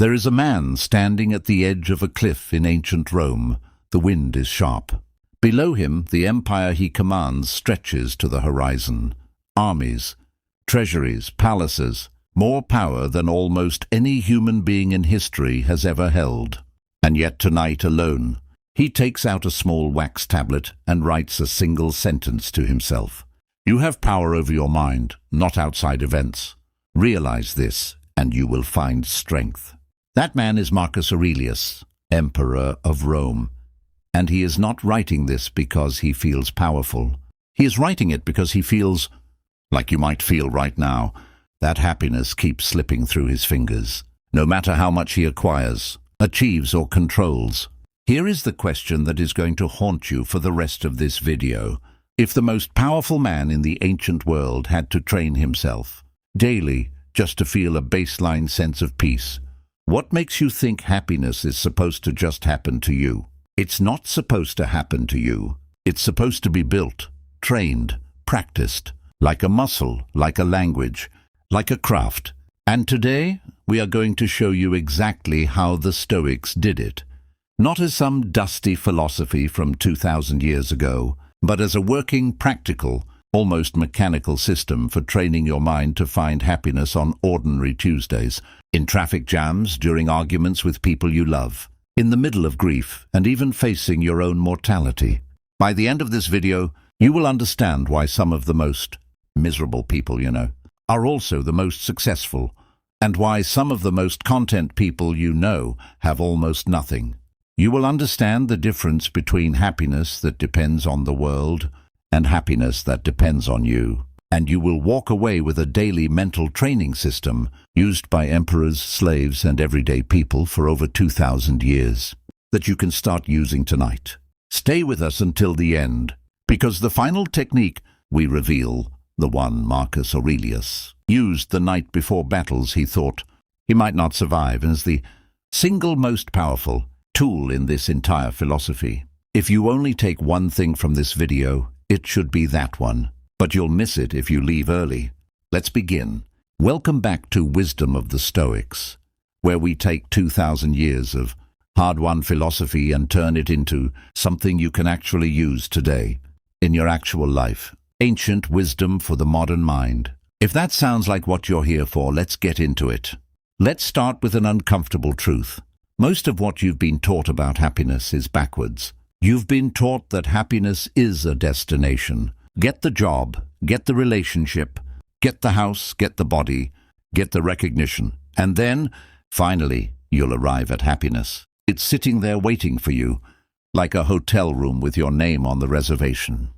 There is a man standing at the edge of a cliff in ancient Rome. The wind is sharp. Below him, the empire he commands stretches to the horizon. Armies, treasuries, palaces, more power than almost any human being in history has ever held. And yet tonight alone, he takes out a small wax tablet and writes a single sentence to himself. You have power over your mind, not outside events. Realize this, and you will find strength. That man is Marcus Aurelius, Emperor of Rome. And he is not writing this because he feels powerful. He is writing it because he feels, like you might feel right now, that happiness keeps slipping through his fingers. No matter how much he acquires, achieves or controls. Here is the question that is going to haunt you for the rest of this video. If the most powerful man in the ancient world had to train himself daily just to feel a baseline sense of peace, what makes you think happiness is supposed to just happen to you? It's not supposed to happen to you. It's supposed to be built, trained, practiced, like a muscle, like a language, like a craft. And today, we are going to show you exactly how the Stoics did it. Not as some dusty philosophy from 2,000 years ago, but as a working, practical, almost mechanical system for training your mind to find happiness on ordinary Tuesdays, in traffic jams, during arguments with people you love, in the middle of grief, and even facing your own mortality. By the end of this video, you will understand why some of the most miserable people, are also the most successful, and why some of the most content people have almost nothing. You will understand the difference between happiness that depends on the world and happiness that depends on you. And you will walk away with a daily mental training system used by emperors, slaves, and everyday people for over 2,000 years that you can start using tonight. Stay with us until the end, because the final technique we reveal, the one Marcus Aurelius used the night before battles he thought he might not survive, as the single most powerful tool in this entire philosophy. If you only take one thing from this video, it should be that one. But you'll miss it if you leave early. Let's begin. Welcome back to Wisdom of the Stoics, where we take 2,000 years of hard-won philosophy and turn it into something you can actually use today, in your actual life. Ancient wisdom for the modern mind. If that sounds like what you're here for, let's get into it. Let's start with an uncomfortable truth. Most of what you've been taught about happiness is backwards. You've been taught that happiness is a destination. Get the job, get the relationship, get the house, get the body, get the recognition, and then, finally, you'll arrive at happiness. It's sitting there waiting for you, like a hotel room with your name on the reservation.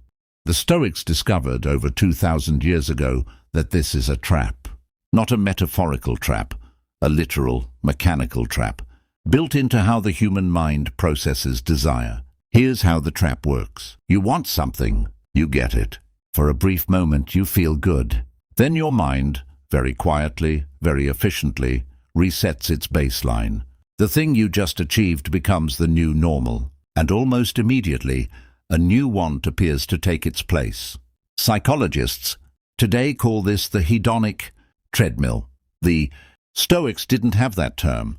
The Stoics discovered over 2,000 years ago that this is a trap. Not a metaphorical trap, a literal, mechanical trap, built into how the human mind processes desire. Here's how the trap works. You want something. You get it. For a brief moment, you feel good. Then your mind, very quietly, very efficiently, resets its baseline. The thing you just achieved becomes the new normal, and almost immediately, a new want appears to take its place. Psychologists today call this the hedonic treadmill. The Stoics didn't have that term,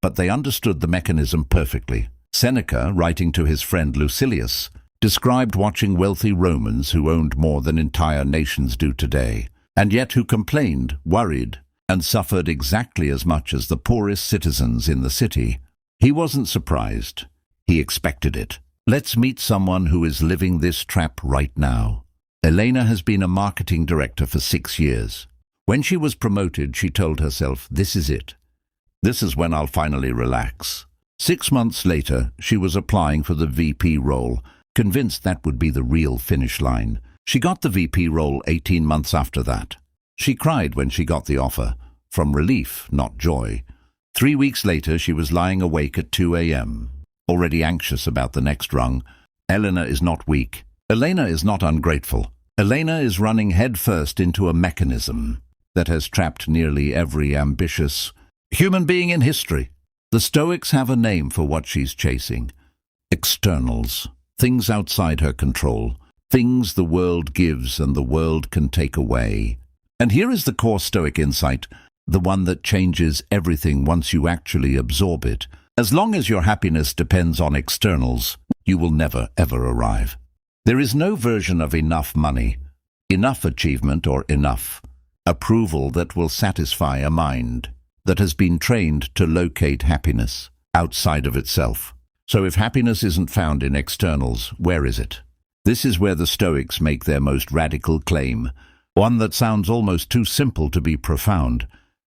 but they understood the mechanism perfectly. Seneca, writing to his friend Lucilius, described watching wealthy Romans who owned more than entire nations do today, and yet who complained, worried, and suffered exactly as much as the poorest citizens in the city. He wasn't surprised. He expected it. Let's meet someone who is living this trap right now. Elena has been a marketing director for 6 years. When she was promoted, she told herself, "This is it. This is when I'll finally relax." 6 months later, she was applying for the VP role, convinced that would be the real finish line. She got the VP role 18 months after that. She cried when she got the offer, from relief, not joy. 3 weeks later, she was lying awake at 2 a.m., already anxious about the next rung. Elena is not weak. Elena is not ungrateful. Elena is running headfirst into a mechanism that has trapped nearly every ambitious human being in history. The Stoics have a name for what she's chasing. Externals. Things outside her control. Things the world gives and the world can take away. And here is the core Stoic insight. the one that changes everything once you actually absorb it. As long as your happiness depends on externals, you will never, ever arrive. There is no version of enough money, enough achievement, or enough approval that will satisfy a mind that has been trained to locate happiness outside of itself. So if happiness isn't found in externals, where is it? This is where the Stoics make their most radical claim, one that sounds almost too simple to be profound,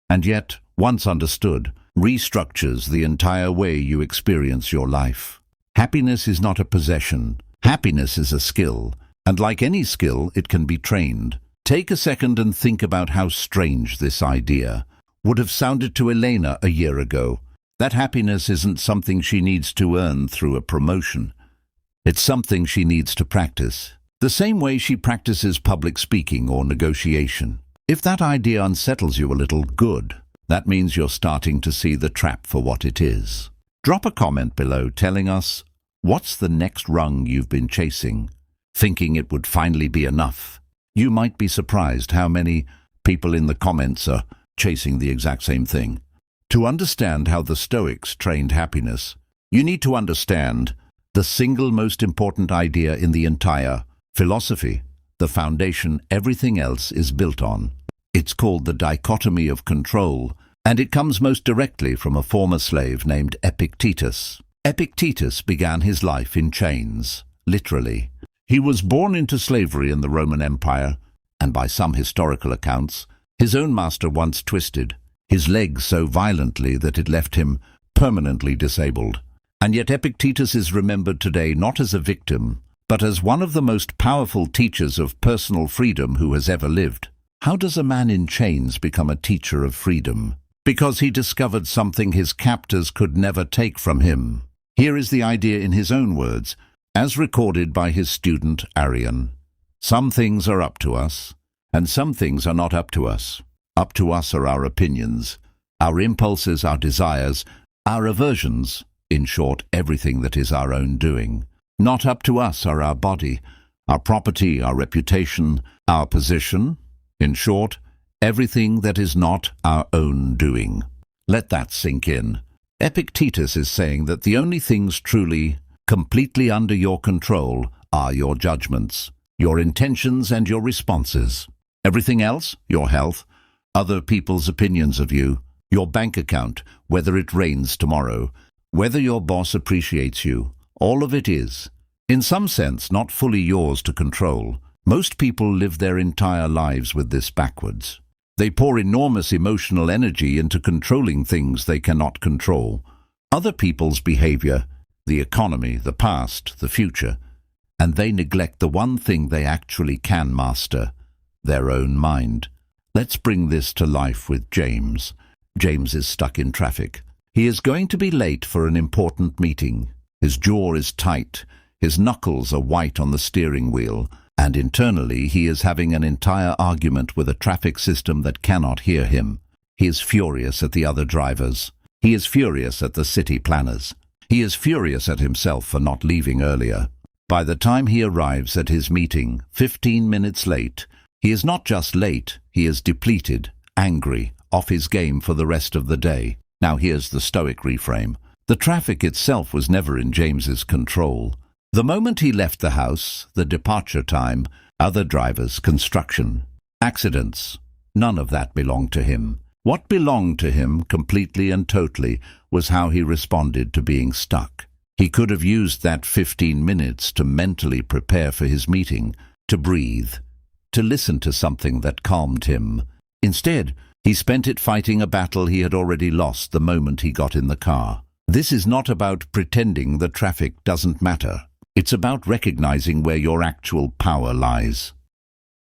and yet, once understood, restructures the entire way you experience your life. Happiness is not a possession. Happiness is a skill, and like any skill, it can be trained. Take a second and think about how strange this idea would have sounded to Elena a year ago. That happiness isn't something she needs to earn through a promotion. It's something she needs to practice, the same way she practices public speaking or negotiation. If that idea unsettles you a little, good. That means you're starting to see the trap for what it is. Drop a comment below telling us what's the next rung you've been chasing, thinking it would finally be enough. You might be surprised how many people in the comments are chasing the exact same thing. To understand how the Stoics trained happiness, you need to understand the single most important idea in the entire philosophy, the foundation everything else is built on. It's called the dichotomy of control, and it comes most directly from a former slave named Epictetus. Epictetus began his life in chains, literally. He was born into slavery in the Roman Empire, and by some historical accounts, his own master once twisted his leg so violently that it left him permanently disabled. And yet Epictetus is remembered today not as a victim, but as one of the most powerful teachers of personal freedom who has ever lived. How does a man in chains become a teacher of freedom? Because he discovered something his captors could never take from him. Here is the idea in his own words, as recorded by his student Arian. Some things are up to us, and some things are not up to us. Up to us are our opinions, our impulses, our desires, our aversions, in short, everything that is our own doing. Not up to us are our body, our property, our reputation, our position, in short, everything that is not our own doing. Let that sink in. Epictetus is saying that the only things truly, completely under your control are your judgments, your intentions and your responses. Everything else, your health, other people's opinions of you, your bank account, whether it rains tomorrow, whether your boss appreciates you, all of it is, in some sense, not fully yours to control. Most people live their entire lives with this backwards. They pour enormous emotional energy into controlling things they cannot control. Other people's behavior, the economy, the past, the future, and they neglect the one thing they actually can master, their own mind. Let's bring this to life with James. James is stuck in traffic. He is going to be late for an important meeting. His jaw is tight, his knuckles are white on the steering wheel, and internally he is having an entire argument with a traffic system that cannot hear him. He is furious at the other drivers. He is furious at the city planners. He is furious at himself for not leaving earlier. By the time he arrives at his meeting, 15 minutes late, he is not just late, he is depleted, angry, off his game for the rest of the day. Now here's the Stoic reframe. The traffic itself was never in James's control. The moment he left the house, the departure time, other drivers, construction, accidents, none of that belonged to him. What belonged to him completely and totally was how he responded to being stuck. He could have used that 15 minutes to mentally prepare for his meeting, to breathe, to listen to something that calmed him. Instead, he spent it fighting a battle he had already lost the moment he got in the car. This is not about pretending the traffic doesn't matter. It's about recognizing where your actual power lies.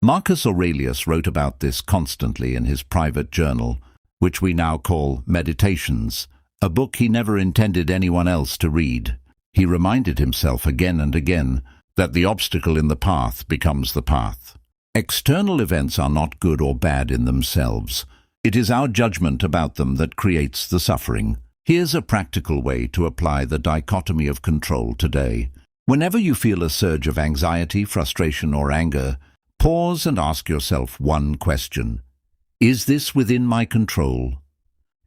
Marcus Aurelius wrote about this constantly in his private journal, which we now call Meditations, a book he never intended anyone else to read. He reminded himself again and again that the obstacle in the path becomes the path. External events are not good or bad in themselves. It is our judgment about them that creates the suffering. Here's a practical way to apply the dichotomy of control today. Whenever you feel a surge of anxiety, frustration, or anger, pause and ask yourself one question. Is this within my control?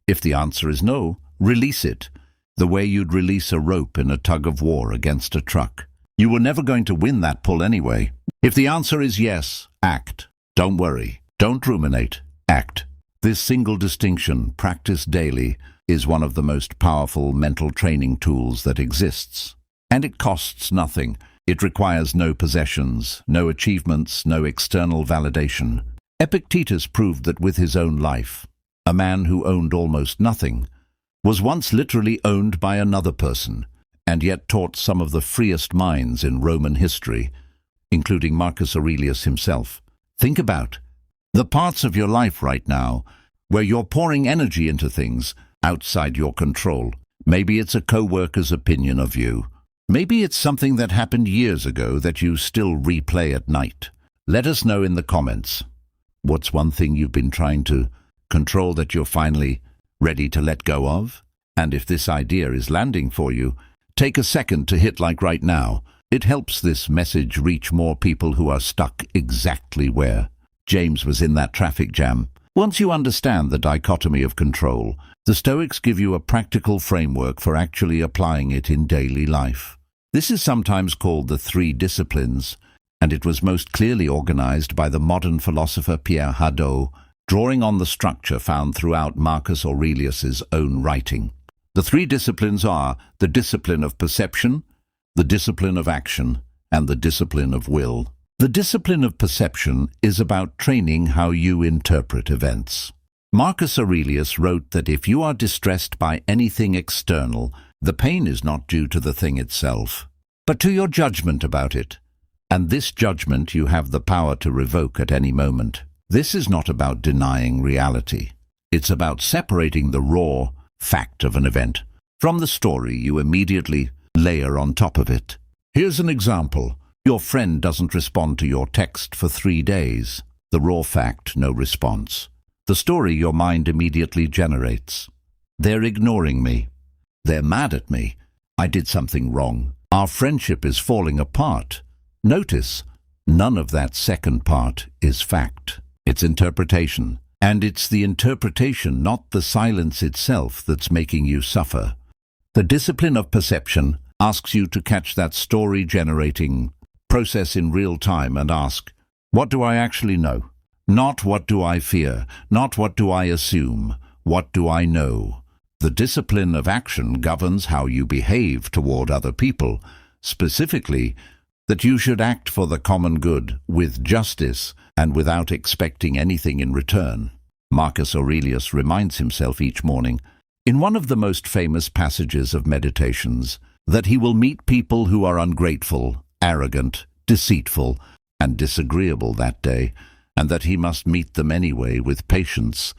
If the answer is no, release it, the way you'd release a rope in a tug-of-war against a truck. You were never going to win that pull anyway. If the answer is yes, act. Don't worry. Don't ruminate. Act. This single distinction, practiced daily, is one of the most powerful mental training tools that exists. And it costs nothing. It requires no possessions, no achievements, no external validation. Epictetus proved that with his own life. A man who owned almost nothing was once literally owned by another person, and yet taught some of the freest minds in Roman history, including Marcus Aurelius himself. Think about the parts of your life right now where you're pouring energy into things outside your control. Maybe it's a co-worker's opinion of you. Maybe it's something that happened years ago that you still replay at night. Let us know in the comments. What's one thing you've been trying to control that you're finally ready to let go of? And if this idea is landing for you, take a second to hit like right now. It helps this message reach more people who are stuck exactly where James was in that traffic jam. Once you understand the dichotomy of control, the Stoics give you a practical framework for actually applying it in daily life. This is sometimes called the three disciplines, and it was most clearly organized by the modern philosopher Pierre Hadot, drawing on the structure found throughout Marcus Aurelius's own writing. The three disciplines are the discipline of perception, the discipline of action, and the discipline of will. The discipline of perception is about training how you interpret events. Marcus Aurelius wrote that if you are distressed by anything external, the pain is not due to the thing itself, but to your judgment about it. And this judgment you have the power to revoke at any moment. This is not about denying reality. It's about separating the raw fact of an event from the story you immediately layer on top of it. Here's an example. Your friend doesn't respond to your text for 3 days. The raw fact, no response. The story your mind immediately generates. They're ignoring me. They're mad at me. I did something wrong. Our friendship is falling apart. Notice, none of that second part is fact. It's interpretation. And it's the interpretation, not the silence itself, that's making you suffer. The discipline of perception asks you to catch that story-generating process in real time and ask, what do I actually know? Not what do I fear, not what do I assume, what do I know? The discipline of action governs how you behave toward other people, specifically that you should act for the common good with justice and without expecting anything in return. Marcus Aurelius reminds himself each morning, in one of the most famous passages of Meditations, that he will meet people who are ungrateful, arrogant, deceitful, and disagreeable that day, and that he must meet them anyway with patience,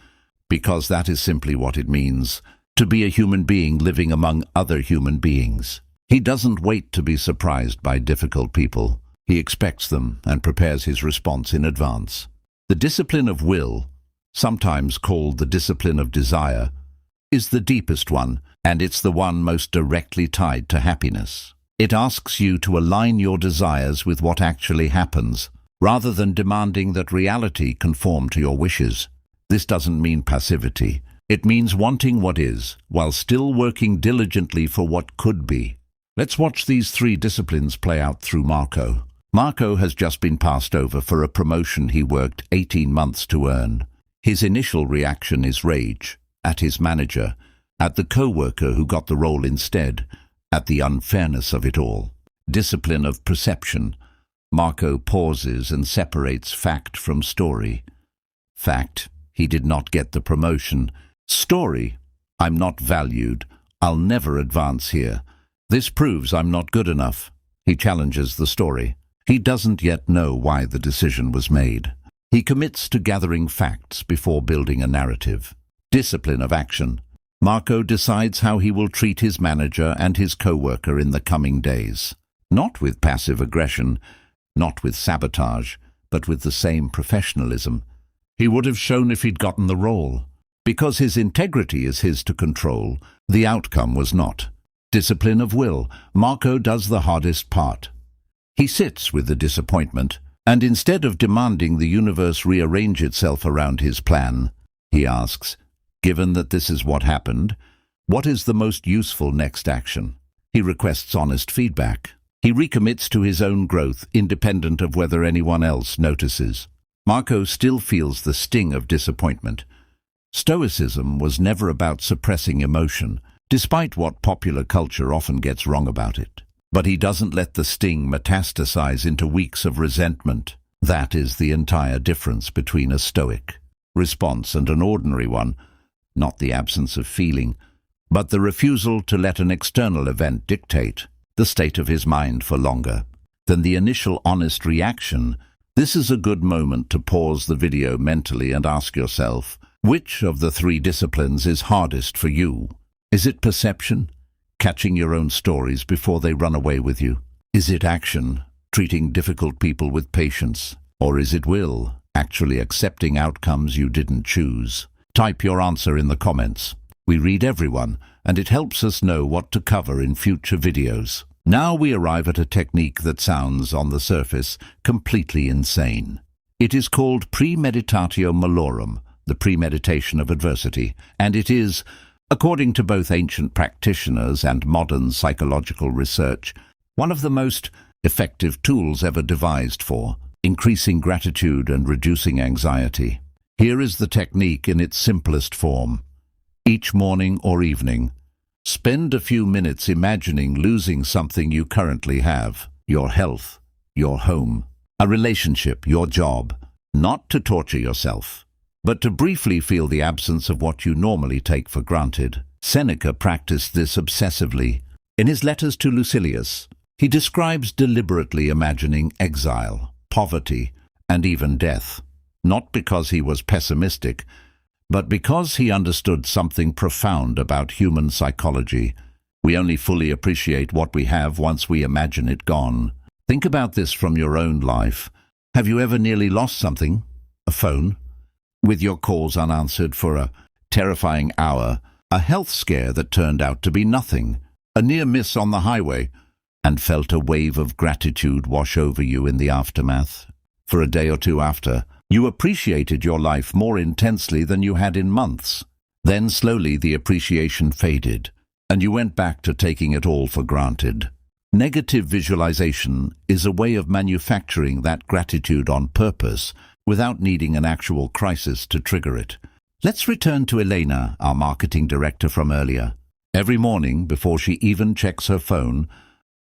because that is simply what it means to be a human being living among other human beings. He doesn't wait to be surprised by difficult people. He expects them and prepares his response in advance. The discipline of will, sometimes called the discipline of desire, is the deepest one, and it's the one most directly tied to happiness. It asks you to align your desires with what actually happens, rather than demanding that reality conform to your wishes. This doesn't mean passivity. It means wanting what is, while still working diligently for what could be. Let's watch these three disciplines play out through Marco. Marco has just been passed over for a promotion he worked 18 months to earn. His initial reaction is rage, at his manager, at the co-worker who got the role instead, at the unfairness of it all. Discipline of perception. Marco pauses and separates fact from story. Fact, he did not get the promotion. Story, I'm not valued. I'll never advance here. This proves I'm not good enough. He challenges the story. He doesn't yet know why the decision was made. He commits to gathering facts before building a narrative. Discipline of action. Marco decides how he will treat his manager and his co-worker in the coming days. Not with passive aggression, not with sabotage, but with the same professionalism he would have shown if he'd gotten the role. Because his integrity is his to control, the outcome was not. Discipline of will. Marco does the hardest part. He sits with the disappointment, And instead of demanding the universe rearrange itself around his plan, he asks, given that this is what happened, what is the most useful next action? He requests honest feedback. He recommits to his own growth, independent of whether anyone else notices. Marco still feels the sting of disappointment. Stoicism was never about suppressing emotion, despite what popular culture often gets wrong about it. But he doesn't let the sting metastasize into weeks of resentment. That is the entire difference between a Stoic response and an ordinary one, not the absence of feeling, but the refusal to let an external event dictate the state of his mind for longer than the initial honest reaction. This is a good moment to pause the video mentally and ask yourself, which of the three disciplines is hardest for you? Is it perception, catching your own stories before they run away with you? Is it action, treating difficult people with patience? Or is it will, actually accepting outcomes you didn't choose? Type your answer in the comments. We read everyone, and it helps us know what to cover in future videos. Now we arrive at a technique that sounds, on the surface, completely insane. It is called premeditatio malorum, the premeditation of adversity, and it is, according to both ancient practitioners and modern psychological research, one of the most effective tools ever devised for increasing gratitude and reducing anxiety. Here is the technique in its simplest form. Each morning or evening, spend a few minutes imagining losing something you currently have: your health, your home, a relationship, your job. Not to torture yourself, but to briefly feel the absence of what you normally take for granted. Seneca practiced this obsessively. In his letters to Lucilius, he describes deliberately imagining exile, poverty, and even death, not because he was pessimistic, but because he understood something profound about human psychology. We only fully appreciate what we have once we imagine it gone. Think about this from your own life. Have you ever nearly lost something? A phone? With your calls unanswered for a terrifying hour, a health scare that turned out to be nothing, a near miss on the highway, and felt a wave of gratitude wash over you in the aftermath? For a day or two after, you appreciated your life more intensely than you had in months. Then slowly the appreciation faded, and you went back to taking it all for granted. Negative visualization is a way of manufacturing that gratitude on purpose without needing an actual crisis to trigger it. Let's return to Elena, our marketing director from earlier. Every morning, before she even checks her phone,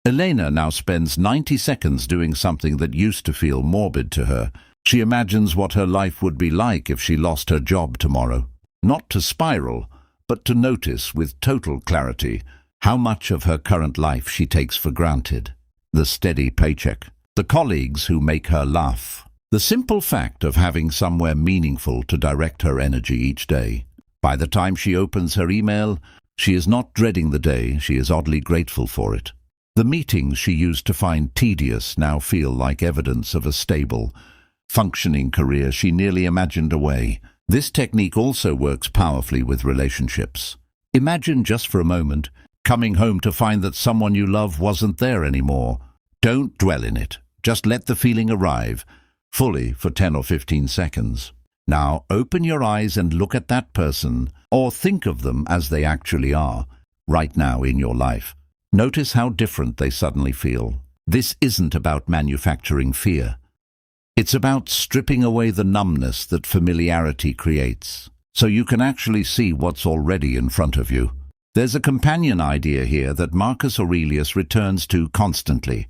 Elena now spends 90 seconds doing something that used to feel morbid to her. She imagines what her life would be like if she lost her job tomorrow. Not to spiral, but to notice with total clarity how much of her current life she takes for granted. The steady paycheck, the colleagues who make her laugh, the simple fact of having somewhere meaningful to direct her energy each day. By the time she opens her email, she is not dreading the day, she is oddly grateful for it. The meetings she used to find tedious now feel like evidence of a stable, functioning career she nearly imagined away. This technique also works powerfully with relationships. Imagine just for a moment coming home to find that someone you love wasn't there anymore. Don't dwell in it. Just let the feeling arrive, fully for 10 or 15 seconds. Now open your eyes and look at that person, or think of them as they actually are, right now in your life. Notice how different they suddenly feel. This isn't about manufacturing fear. It's about stripping away the numbness that familiarity creates, so you can actually see what's already in front of you. There's a companion idea here that Marcus Aurelius returns to constantly.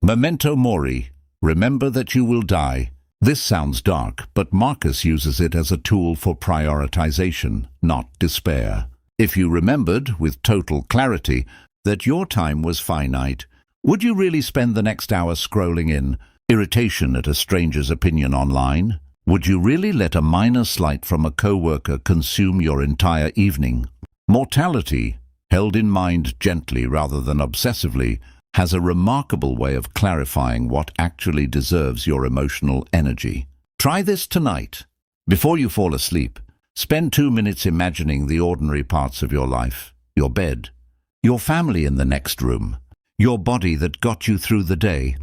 Memento mori, remember that you will die. This sounds dark, but Marcus uses it as a tool for prioritization, not despair. If you remembered, with total clarity, that your time was finite, would you really spend the next hour scrolling in irritation at a stranger's opinion online? Would you really let a minor slight from a coworker consume your entire evening? Mortality, held in mind gently rather than obsessively, has a remarkable way of clarifying what actually deserves your emotional energy. Try this tonight. Before you fall asleep, spend 2 minutes imagining the ordinary parts of your life: your bed, your family in the next room, your body that got you through the day,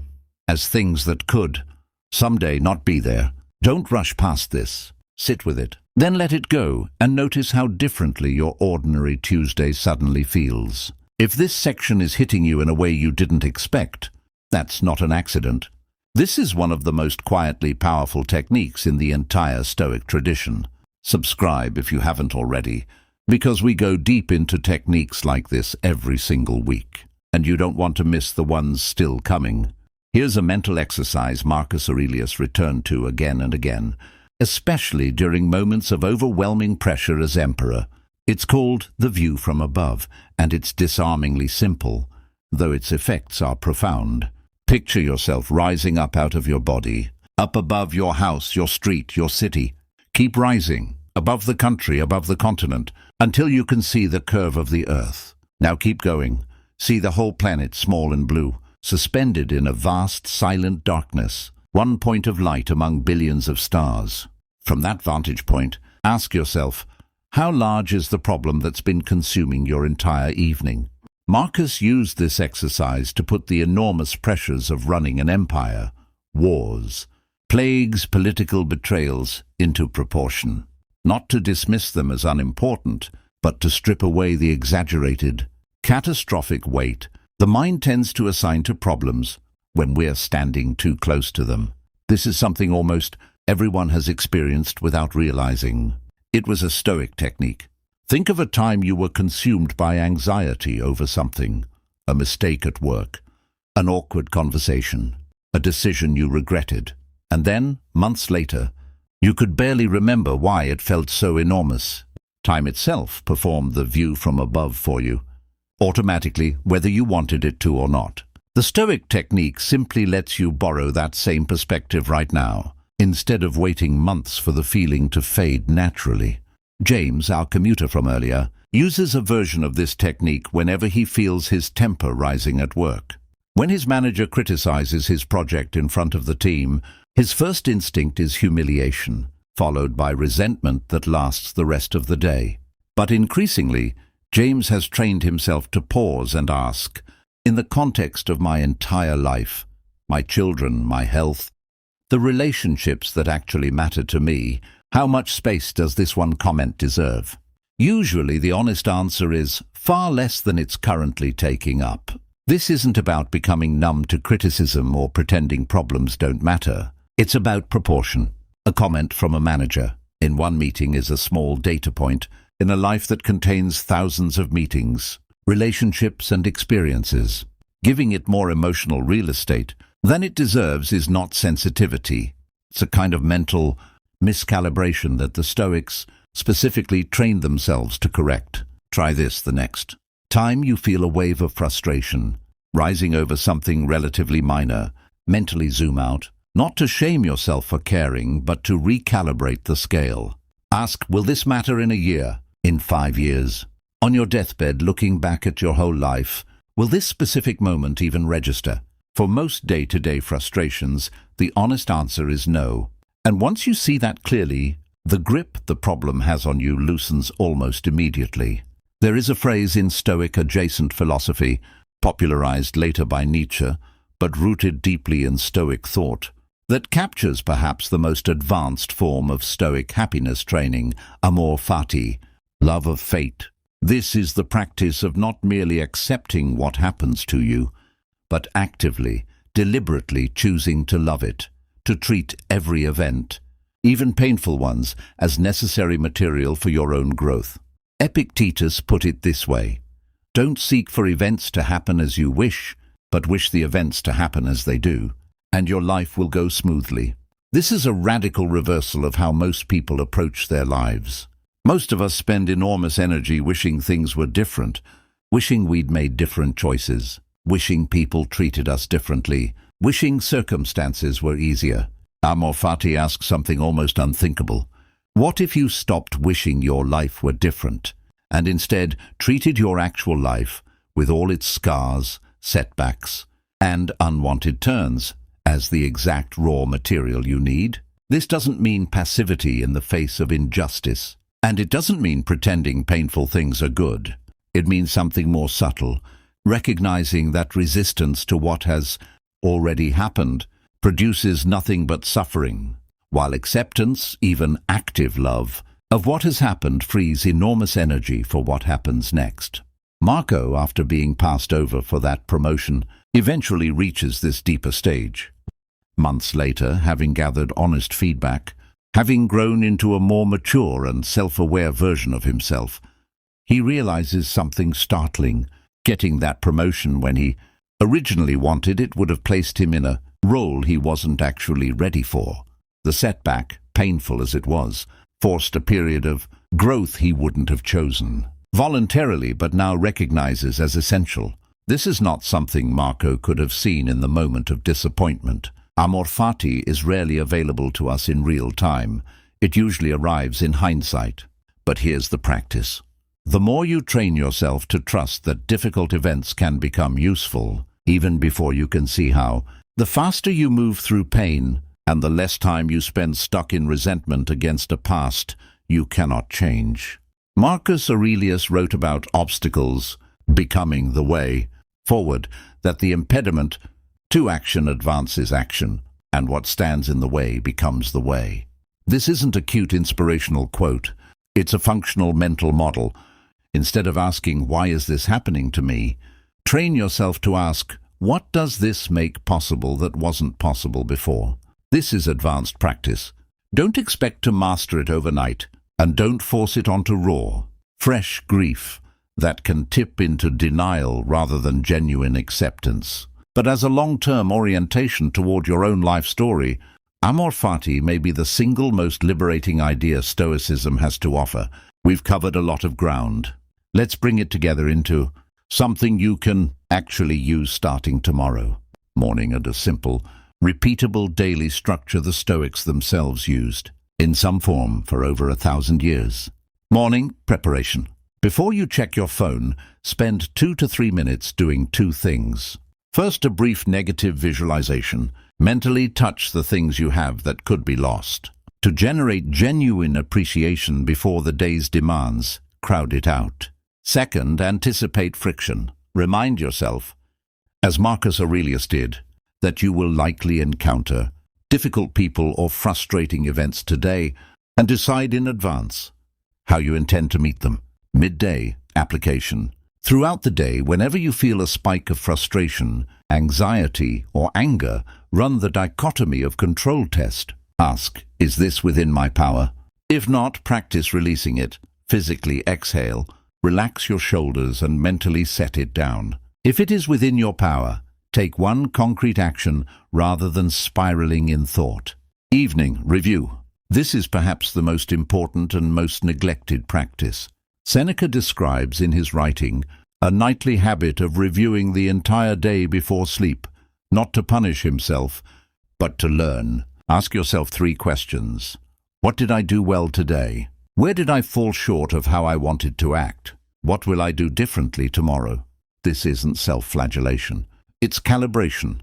as things that could, someday not be there. Don't rush past this. Sit with it. Then let it go and notice how differently your ordinary Tuesday suddenly feels. If this section is hitting you in a way you didn't expect, that's not an accident. This is one of the most quietly powerful techniques in the entire Stoic tradition. Subscribe if you haven't already, because we go deep into techniques like this every single week, and you don't want to miss the ones still coming. Here's a mental exercise Marcus Aurelius returned to again and again, especially during moments of overwhelming pressure as emperor. It's called the view from above, and it's disarmingly simple, though its effects are profound. Picture yourself rising up out of your body, up above your house, your street, your city. Keep rising, above the country, above the continent, until you can see the curve of the earth. Now keep going. See the whole planet, small and blue, suspended in a vast, silent darkness, one point of light among billions of stars. From that vantage point, ask yourself, how large is the problem that's been consuming your entire evening? Marcus used this exercise to put the enormous pressures of running an empire, wars, plagues, political betrayals, into proportion. Not to dismiss them as unimportant, but to strip away the exaggerated, catastrophic weight the mind tends to assign to problems when we're standing too close to them. This is something almost everyone has experienced without realizing. It was a Stoic technique. Think of a time you were consumed by anxiety over something, a mistake at work, an awkward conversation, a decision you regretted, and then, months later, you could barely remember why it felt so enormous. Time itself performed the view from above for you, automatically, whether you wanted it to or not. The Stoic technique simply lets you borrow that same perspective right now, instead of waiting months for the feeling to fade naturally. James, our commuter from earlier, uses a version of this technique whenever he feels his temper rising at work. When his manager criticizes his project in front of the team, his first instinct is humiliation, followed by resentment that lasts the rest of the day. But increasingly, James has trained himself to pause and ask, in the context of my entire life, my children, my health, the relationships that actually matter to me, how much space does this one comment deserve? Usually the honest answer is far less than it's currently taking up. This isn't about becoming numb to criticism or pretending problems don't matter. It's about proportion. A comment from a manager in one meeting is a small data point in a life that contains thousands of meetings, relationships and experiences. Giving it more emotional real estate than it deserves is not sensitivity. It's a kind of mental miscalibration that the Stoics specifically trained themselves to correct. Try this the next time you feel a wave of frustration rising over something relatively minor. Mentally zoom out, not to shame yourself for caring, but to recalibrate the scale. Ask, will this matter in a year? In 5 years? On your deathbed, looking back at your whole life, will this specific moment even register? For most day-to-day frustrations, the honest answer is no. And once you see that clearly, the grip the problem has on you loosens almost immediately. There is a phrase in Stoic adjacent philosophy, popularized later by Nietzsche, but rooted deeply in Stoic thought, that captures perhaps the most advanced form of Stoic happiness training, Amor fati, love of fate. This is the practice of not merely accepting what happens to you, but actively, deliberately choosing to love it, to treat every event, even painful ones, as necessary material for your own growth. Epictetus put it this way: don't seek for events to happen as you wish, but wish the events to happen as they do, and your life will go smoothly. This is a radical reversal of how most people approach their lives. Most of us spend enormous energy wishing things were different, wishing we'd made different choices, wishing people treated us differently, wishing circumstances were easier. Amor fati asks something almost unthinkable. What if you stopped wishing your life were different, and instead treated your actual life, with all its scars, setbacks, and unwanted turns, as the exact raw material you need? This doesn't mean passivity in the face of injustice. And it doesn't mean pretending painful things are good. It means something more subtle, recognizing that resistance to what has already happened produces nothing but suffering, while acceptance, even active love, of what has happened frees enormous energy for what happens next. Marco, after being passed over for that promotion, eventually reaches this deeper stage. Months later, having gathered honest feedback, having grown into a more mature and self-aware version of himself, he realizes something startling. Getting that promotion when he originally wanted it would have placed him in a role he wasn't actually ready for. The setback, painful as it was, forced a period of growth he wouldn't have chosen, voluntarily but now recognizes as essential. This is not something Marco could have seen in the moment of disappointment. Amor fati is rarely available to us in real time. It usually arrives in hindsight. But here's the practice. The more you train yourself to trust that difficult events can become useful, even before you can see how, the faster you move through pain, and the less time you spend stuck in resentment against a past you cannot change. Marcus Aurelius wrote about obstacles becoming the way forward, that the impediment to action advances action, and what stands in the way becomes the way. This isn't a cute inspirational quote. It's a functional mental model. Instead of asking, "Why is this happening to me?" train yourself to ask, "What does this make possible that wasn't possible before?" This is advanced practice. Don't expect to master it overnight, and don't force it onto raw, fresh grief that can tip into denial rather than genuine acceptance. But as a long-term orientation toward your own life story, Amor fati may be the single most liberating idea Stoicism has to offer. We've covered a lot of ground. Let's bring it together into something you can actually use starting tomorrow morning, and a simple, repeatable daily structure the Stoics themselves used, in some form, for over 1,000 years. Morning preparation. Before you check your phone, spend 2 to 3 minutes doing 2 things. First, a brief negative visualization. Mentally touch the things you have that could be lost. To generate genuine appreciation before the day's demands, crowd it out. Second, anticipate friction. Remind yourself, as Marcus Aurelius did, that you will likely encounter difficult people or frustrating events today, and decide in advance how you intend to meet them. Midday application. Throughout the day, whenever you feel a spike of frustration, anxiety, or anger, run the dichotomy of control test. Ask, is this within my power? If not, practice releasing it. Physically exhale, relax your shoulders and mentally set it down. If it is within your power, take one concrete action rather than spiraling in thought. Evening review. This is perhaps the most important and most neglected practice. Seneca describes in his writing a nightly habit of reviewing the entire day before sleep, not to punish himself, but to learn. Ask yourself 3 questions. What did I do well today? Where did I fall short of how I wanted to act? What will I do differently tomorrow? This isn't self-flagellation. It's calibration.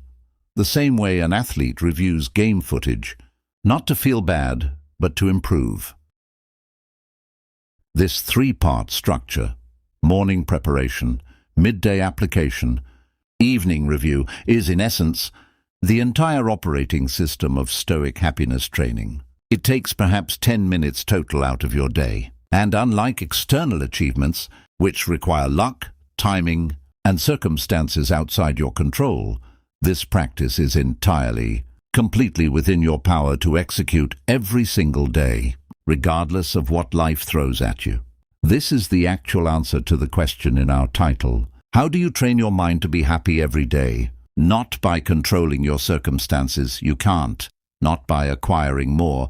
The same way an athlete reviews game footage, not to feel bad, but to improve. This 3-part structure, morning preparation, midday application, evening review, is in essence the entire operating system of Stoic happiness training. It takes perhaps 10 minutes total out of your day, and unlike external achievements, which require luck, timing, and circumstances outside your control, this practice is entirely, completely within your power to execute every single day, regardless of what life throws at you. This is the actual answer to the question in our title. How do you train your mind to be happy every day? Not by controlling your circumstances. You can't. Not by acquiring more.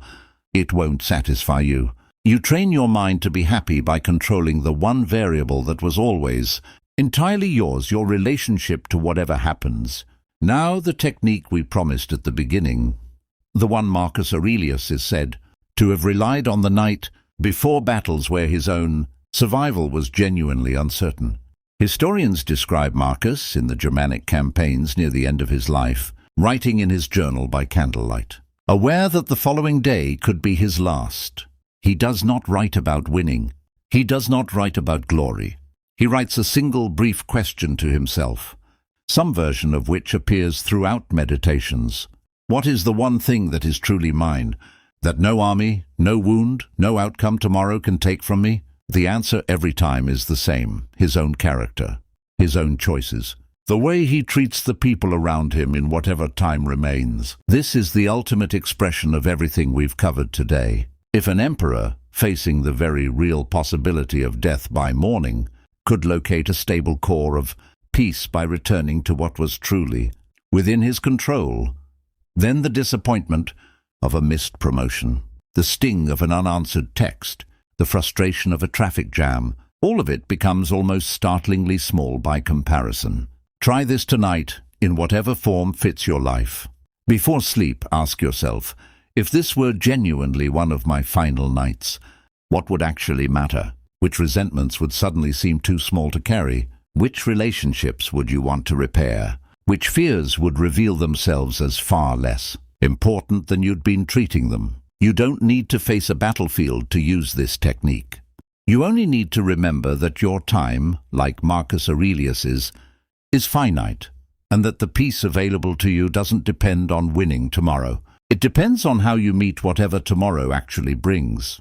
It won't satisfy you. You train your mind to be happy by controlling the one variable that was always entirely yours, your relationship to whatever happens. Now the technique we promised at the beginning, the one Marcus Aurelius is said to have relied on the night before battles where his own survival was genuinely uncertain. Historians describe Marcus, in the Germanic campaigns near the end of his life, writing in his journal by candlelight, aware that the following day could be his last. He does not write about winning. He does not write about glory. He writes a single brief question to himself, some version of which appears throughout Meditations. What is the one thing that is truly mine, that no army, no wound, no outcome tomorrow can take from me? The answer every time is the same: his own character, his own choices, the way he treats the people around him in whatever time remains. This is the ultimate expression of everything we've covered today. If an emperor, facing the very real possibility of death by morning, could locate a stable core of peace by returning to what was truly within his control, then the disappointment of a missed promotion, the sting of an unanswered text, the frustration of a traffic jam, all of it becomes almost startlingly small by comparison. Try this tonight, in whatever form fits your life. Before sleep, ask yourself, if this were genuinely one of my final nights, what would actually matter? Which resentments would suddenly seem too small to carry? Which relationships would you want to repair? Which fears would reveal themselves as far less important than you'd been treating them? You don't need to face a battlefield to use this technique. You only need to remember that your time, like Marcus Aurelius's, is finite, and that the peace available to you doesn't depend on winning tomorrow. It depends on how you meet whatever tomorrow actually brings.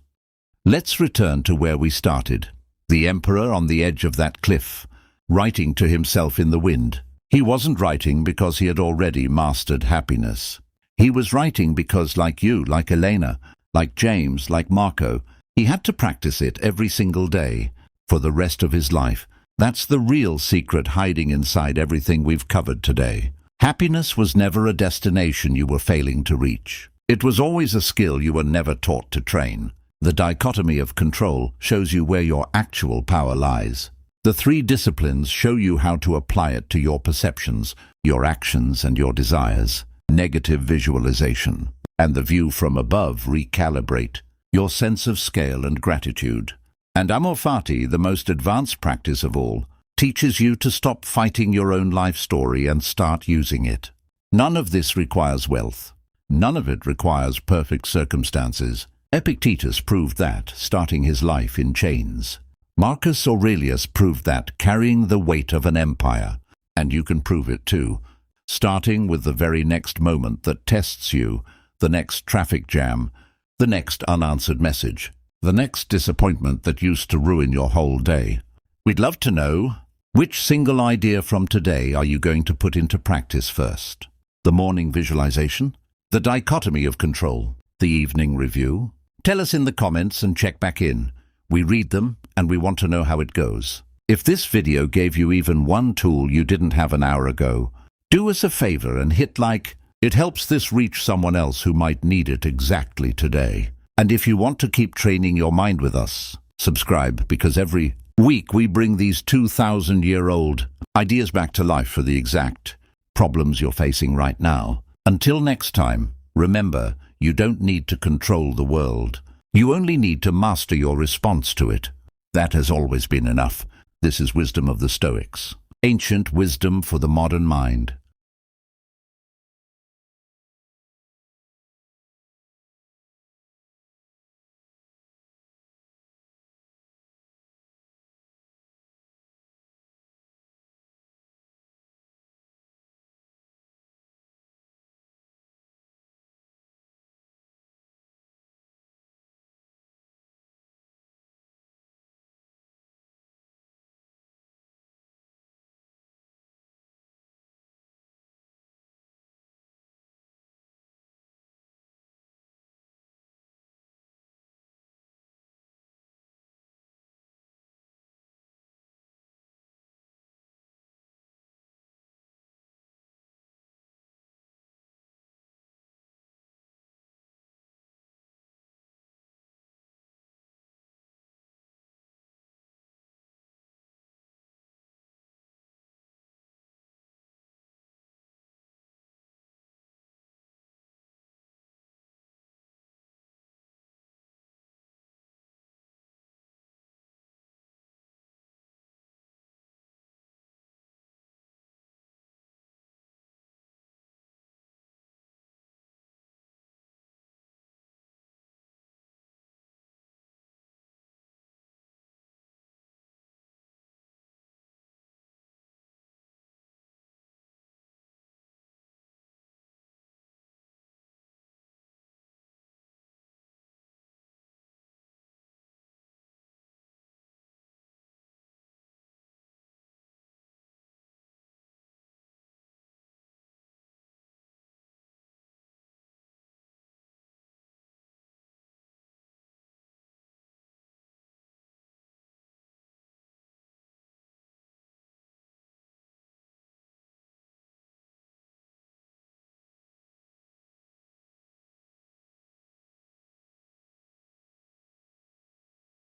Let's return to where we started. The emperor on the edge of that cliff, writing to himself in the wind. He wasn't writing because he had already mastered happiness. He was writing because, like you, like Elena, like James, like Marco, he had to practice it every single day for the rest of his life. That's the real secret hiding inside everything we've covered today. Happiness was never a destination you were failing to reach. It was always a skill you were never taught to train. The dichotomy of control shows you where your actual power lies. The three disciplines show you how to apply it to your perceptions, your actions, and your desires. Negative visualization and the view from above recalibrate your sense of scale and gratitude. And Amor fati, the most advanced practice of all, teaches you to stop fighting your own life story and start using it. None of this requires wealth. None of it requires perfect circumstances. Epictetus proved that, starting his life in chains. Marcus Aurelius proved that, carrying the weight of an empire. And you can prove it too, starting with the very next moment that tests you, the next traffic jam, the next unanswered message, the next disappointment that used to ruin your whole day. We'd love to know, which single idea from today are you going to put into practice first? The morning visualization? The dichotomy of control? The evening review? Tell us in the comments and check back in. We read them and we want to know how it goes. If this video gave you even one tool you didn't have an hour ago, do us a favor and hit like. It helps this reach someone else who might need it exactly today. And if you want to keep training your mind with us, subscribe, because every week we bring these 2,000-year-old ideas back to life for the exact problems you're facing right now. Until next time, remember, you don't need to control the world. You only need to master your response to it. That has always been enough. This is wisdom of the Stoics. Ancient wisdom for the modern mind.